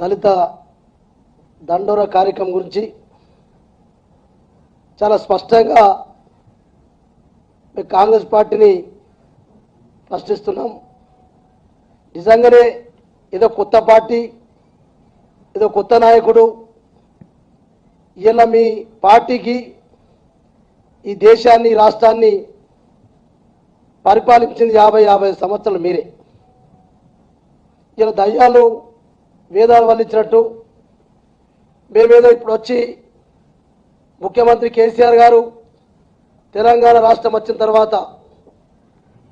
దళిత దండోర కార్యక్రమం గురించి చాలా స్పష్టంగా కాంగ్రెస్ పార్టీని ప్రశ్నిస్తున్నాం. నిజంగానే ఏదో కొత్త పార్టీ, ఏదో కొత్త నాయకుడు ఇలా మీ పార్టీకి ఈ దేశాన్ని రాష్ట్రాన్ని పరిపాలించింది 50 సంవత్సరాలు మీరే. ఇలా దయ్యాలు వేదాలు వల్లించినట్టు మేమేదో ఇప్పుడు వచ్చి ముఖ్యమంత్రి కేసీఆర్ గారు తెలంగాణ రాష్ట్రం వచ్చిన తర్వాత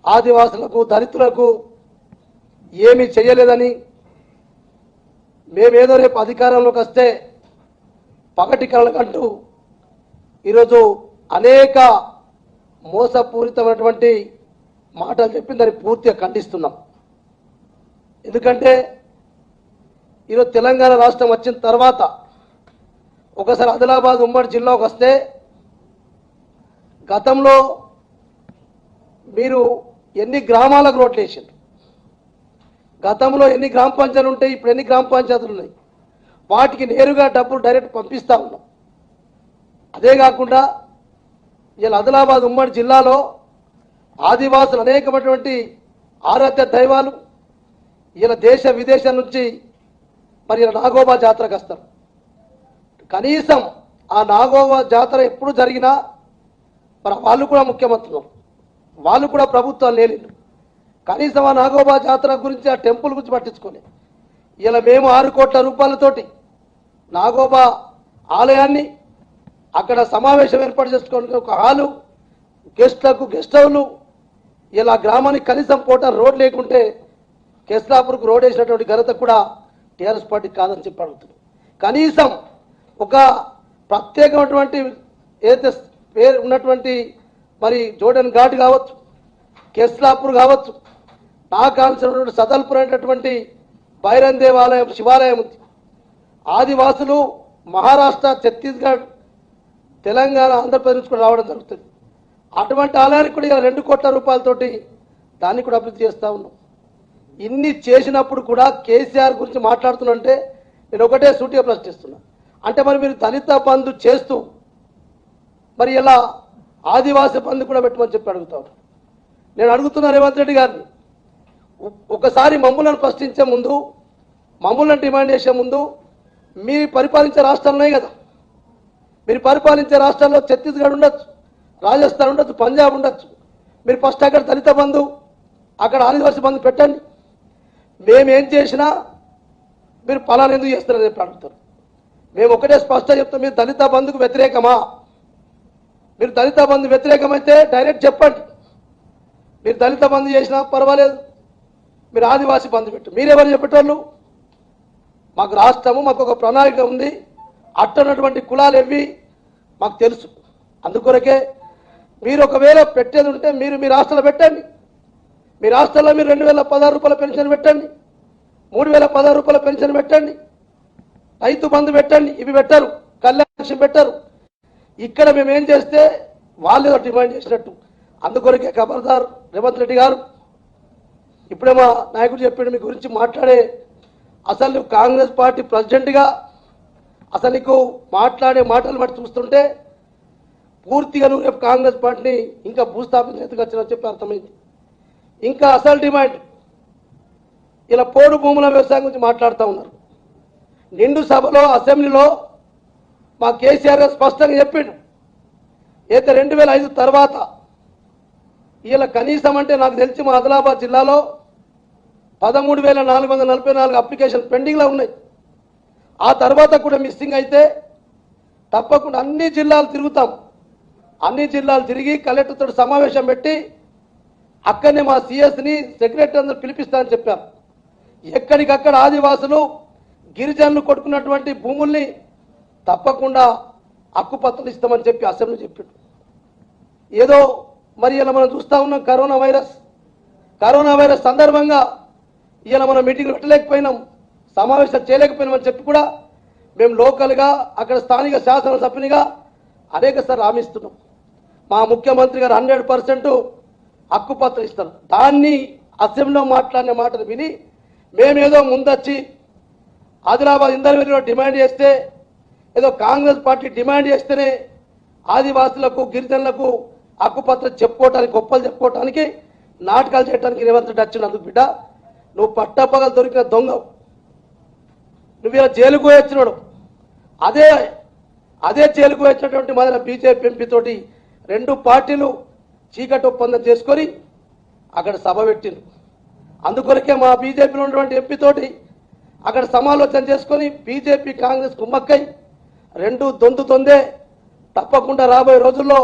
ఆదివాసులకు దళితులకు ఏమీ చేయలేదని, మేమేదో రేపు అధికారంలోకి వస్తే పగటి కలకంటూ ఈరోజు అనేక మోసపూరితమైనటువంటి మాటలు చెప్పిందని పూర్తిగా ఖండిస్తున్నాం. ఎందుకంటే ఈరోజు తెలంగాణ రాష్ట్రం వచ్చిన తర్వాత ఒకసారి ఆదిలాబాద్ ఉమ్మడి జిల్లాకు వస్తే గతంలో మీరు ఎన్ని గ్రామాలకు రోడ్లు వేసారు, గతంలో ఎన్ని గ్రామ పంచాయతీలు ఉంటాయి, ఇప్పుడు ఎన్ని గ్రామ పంచాయతీలు ఉన్నాయి, వాటికి నేరుగా డబ్బులు డైరెక్ట్ పంపిస్తూ ఉన్నాం. అదే కాకుండా ఇలా ఆదిలాబాద్ ఉమ్మడి జిల్లాలో ఆదివాసులు అనేకమైనటువంటి ఆరాధ్య దైవాలు ఇలా దేశ విదేశాల నుంచి మరి ఇలా నాగోబా జాతరకు వస్తారు. కనీసం ఆ నాగోబా జాతర ఎప్పుడు జరిగినా మరి వాళ్ళు కూడా ముఖ్యమంత్రులు, వాళ్ళు కూడా ప్రభుత్వాలు లేని, కనీసం ఆ నాగోబా జాతర గురించి, ఆ టెంపుల్ గురించి పట్టించుకోలేదు. ఇలా మేము 6 కోట్ల రూపాయలతోటి నాగోబా ఆలయాన్ని అక్కడ సమావేశం ఏర్పాటు చేసుకోవడానికి ఒక హాలు, గెస్ట్లకు గెస్ట్ హౌలు, ఇలా గ్రామానికి కనీసం పోట రోడ్ లేకుంటే కెస్లాపూర్కు రోడ్ వేసినటువంటి ఘనత కూడా టీఆర్ఎస్ పార్టీ కాదని చెప్పి అడుగుతుంది. కనీసం ఒక ప్రత్యేకమైనటువంటి ఏదైతే పేరు ఉన్నటువంటి మరి జోడన్ ఘాట్ కావచ్చు, కెస్లాపూర్ కావచ్చు, నాకు కావాల్సినటువంటి సదల్పూర్ అనేటటువంటి బైరన్ దేవాలయం శివాలయం ఉంది. ఆదివాసులు మహారాష్ట్ర, ఛత్తీస్గఢ్, తెలంగాణ, ఆంధ్రప్రదేశ్ నుంచి కూడా రావడం జరుగుతుంది. అటువంటి ఆలయానికి కూడా 2 కోట్ల రూపాయలతోటి దాన్ని కూడా అభివృద్ధి చేస్తూ ఉన్నాం. ఇన్ని చేసినప్పుడు కూడా కేసీఆర్ గురించి మాట్లాడుతున్నంటే నేను ఒకటే సూటిగా ప్రశ్నిస్తున్నా. అంటే మరి మీరు దళిత బంధు చేస్తూ మరి ఇలా ఆదివాసీ బంధు కూడా పెట్టమని చెప్పి అడుగుతాను. నేను అడుగుతున్నా రేవంత్ రెడ్డి గారిని, ఒకసారి మమ్మల్ని ప్రశ్నించే ముందు, మమ్మల్ని డిమాండ్ చేసే ముందు, మీరు పరిపాలించే రాష్ట్రాలున్నాయి కదా, మీరు పరిపాలించే రాష్ట్రాల్లో ఛత్తీస్గఢ్ ఉండొచ్చు, రాజస్థాన్ ఉండొచ్చు, పంజాబ్ ఉండొచ్చు, మీరు ఫస్ట్ అక్కడ దళిత బంధు, అక్కడ ఆదివాసీ బంధు పెట్టండి. మేమేం చేసినా మీరు ఫలాన్ని ఎందుకు చేస్తారని చెప్పి అడుగుతారు. మేము ఒకటే స్పష్టంగా చెప్తాం, మీరు దళిత బంధుకు వ్యతిరేకమా? మీరు దళిత బంధు వ్యతిరేకమైతే డైరెక్ట్ చెప్పండి. మీరు దళిత బంధు చేసినా పర్వాలేదు, మీరు ఆదివాసీ బంధు పెట్టు. మీరెవరు చెప్పేటోళ్ళు? మాకు రాష్ట్రము, మాకు ఒక ప్రణాళిక ఉంది, అట్టనటువంటి కులాలు ఎవి మాకు తెలుసు. అందుకొరకే మీరు ఒకవేళ పెట్టేది ఉంటే మీరు మీ రాష్ట్రంలో పెట్టండి. మీ రాష్ట్రంలో మీరు 2016 రూపాయల పెన్షన్ పెట్టండి, 3016 రూపాయల పెన్షన్ పెట్టండి, రైతు బంధు పెట్టండి. ఇవి పెట్టరు, కళ్యాణ లక్ష్యం పెట్టరు. ఇక్కడ మేము ఏం చేస్తే వాళ్ళు డిమాండ్ చేసినట్టు. అందుకొరకే ఖబర్దార్ రేవంత్ రెడ్డి గారు, ఇప్పుడే మా నాయకుడు చెప్పాడు మీ గురించి మాట్లాడే, అసలు నువ్వు కాంగ్రెస్ పార్టీ ప్రెసిడెంట్గా అసలు నీకు మాట్లాడే మాటలు బట్టి చూస్తుంటే పూర్తిగా నువ్వు రేపు కాంగ్రెస్ పార్టీని ఇంకా భూస్థాపన ఎత్తుకొచ్చినా చెప్పి అర్థమైంది. ఇంకా అసలు డిమాండ్ ఇలా పోడు భూముల వ్యవసాయం గురించి మాట్లాడుతూ ఉన్నారు. నిండు సభలో అసెంబ్లీలో మా కేసీఆర్ గారు స్పష్టంగా చెప్పాడు, అయితే 2005 తర్వాత ఇలా కనీసం అంటే నాకు తెలిసి మా ఆదిలాబాద్ జిల్లాలో 13,444 అప్లికేషన్ పెండింగ్లో ఉన్నాయి. ఆ తర్వాత కూడా మిస్సింగ్ అయితే తప్పకుండా అన్ని జిల్లాలు తిరుగుతాం. అన్ని జిల్లాలు తిరిగి కలెక్టర్తో సమావేశం పెట్టి అక్కడనే మా సిఎస్ని సెక్రటరీ అందరూ పిలిపిస్తానని చెప్పారు. ఎక్కడికక్కడ ఆదివాసులు గిరిజనులు కొట్టుకున్నటువంటి భూముల్ని తప్పకుండా హక్కుపత్రాలు ఇస్తామని చెప్పి అసెంబ్లీ చెప్పాడు. ఏదో మరి ఇలా మనం చూస్తూ ఉన్నాం, కరోనా వైరస్ సందర్భంగా ఇలా మనం మీటింగ్లు పెట్టలేకపోయినాం, సమావేశం చేయలేకపోయినామని చెప్పి కూడా మేము లోకల్గా అక్కడ స్థానిక శాసనసభ్యునిగా అనేకసార్లు హామీస్తున్నాం. మా ముఖ్యమంత్రి గారు 100% హక్కుపత్రం ఇస్తారు. దాన్ని అసెంబ్లీలో మాట్లాడిన మాటలు విని మేమేదో ముందొచ్చి ఆదిలాబాద్ ఇందర్వెల్లిలో డిమాండ్ చేస్తే ఏదో కాంగ్రెస్ పార్టీ డిమాండ్ చేస్తేనే ఆదివాసులకు గిరిజనులకు హక్కుపత్రం చెప్పుకోవటానికి గొప్పలు చెప్పుకోవటానికి నాటకాలు చేయడానికి రేవంత్ రెడ్డి వచ్చినందుకు బిడ్డ నువ్వు పట్టపగలు దొరికిన దొంగ, నువ్వు ఇలా జైలుకు పోయి వచ్చినాడు. అదే జైలుకు వచ్చినటువంటి మన బీజేపీ ఎంపీతోటి రెండు పార్టీలు చీకటి ఒప్పందం చేసుకొని అక్కడ సభ పెట్టిండు. అందుకొరకే మా బీజేపీలో ఉన్నటువంటి ఎంపీతోటి అక్కడ సమాలోచన చేసుకొని బీజేపీ కాంగ్రెస్ కుమ్మక్కై రెండు దొందే. తప్పకుండా రాబోయే రోజుల్లో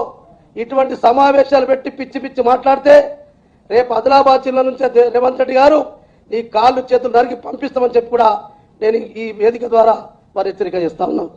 ఇటువంటి సమావేశాలు పెట్టి పిచ్చి పిచ్చి మాట్లాడితే రేపు ఆదిలాబాద్ జిల్లా నుంచి రేవంత్ రెడ్డి గారు నీ కాళ్ళు చేతులు నరికి పంపిస్తామని చెప్పి కూడా నేను ఈ వేదిక ద్వారా వారు హెచ్చరిక చేస్తా ఉన్నాను.